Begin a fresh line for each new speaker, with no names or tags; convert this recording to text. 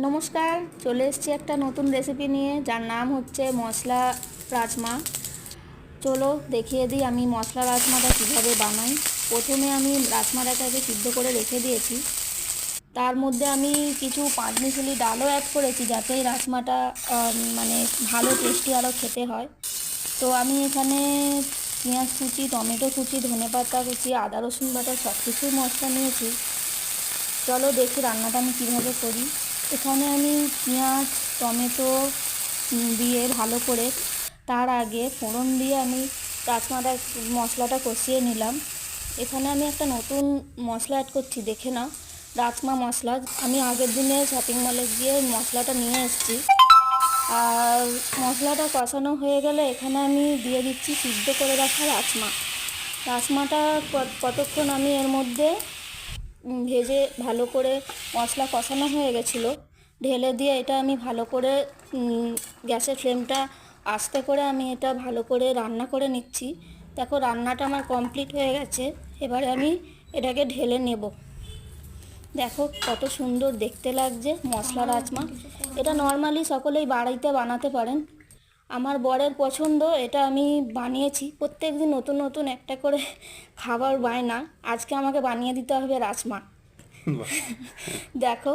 নমস্কার, চলে এসেছি একটা নতুন রেসিপি নিয়ে, যার নাম হচ্ছে মশলা রাজমা। চলো দেখিয়ে দিই আমি মশলা রাজমাটা কীভাবে বানাই। প্রথমে আমি রাজমাটাকে সিদ্ধ করে রেখে দিয়েছি। তার মধ্যে আমি কিছু পাঁচমিশালি ডালও অ্যাড করেছি, যাতে এই রাজমাটা মানে ভালো টেস্টি আরও খেতে হয়। তো আমি এখানে পেঁয়াজ কুচি, টমেটো কুচি, ধনেপাতা কুচি, আদা রসুন বাটা সব কিছুই মশলা নিয়েছি। চলো দেখি রান্নাটা আমি কীভাবে করি। এখানে আমি পেঁয়াজ, টমেটো দিয়ে ভালো করে, তার আগে ফোড়ন দিয়ে আমি রাজমাটা মশলাটা কষিয়ে নিলাম। এখানে আমি একটা নতুন মশলা অ্যাড করছি, দেখে নাও। রাজমা মশলা আমি আগের দিনে শপিং মলে গিয়ে মশলাটা নিয়ে এসেছি। আর মশলাটা কষানো হয়ে গেলে এখানে আমি দিয়ে দিচ্ছি সিদ্ধ করে রাখা রাজমাটা কতক্ষণ আমি এর মধ্যে ভেজে ভালো করে মশলা কষানো হয়ে গেছিলো, ঢেলে দিয়ে এটা আমি ভালো করে গ্যাসের ফ্লেমটা আস্তে করে আমি এটা ভালো করে রান্না করে নিচ্ছি। দেখো রান্নাটা আমার কমপ্লিট হয়ে গেছে। এবারে আমি এটাকে ঢেলে নেব। দেখো কত সুন্দর দেখতে লাগছে মশলা রাজমা। এটা নর্মালি সকলেই বাড়িতে বানাতে পারেন। আমার বরের পছন্দ, এটা আমি বানিয়েছি। প্রত্যেক দিন নতুন নতুন একটা করে খাবার বায়না, আজকে আমাকে বানিয়ে দিতে হবে রাজমা। দেখো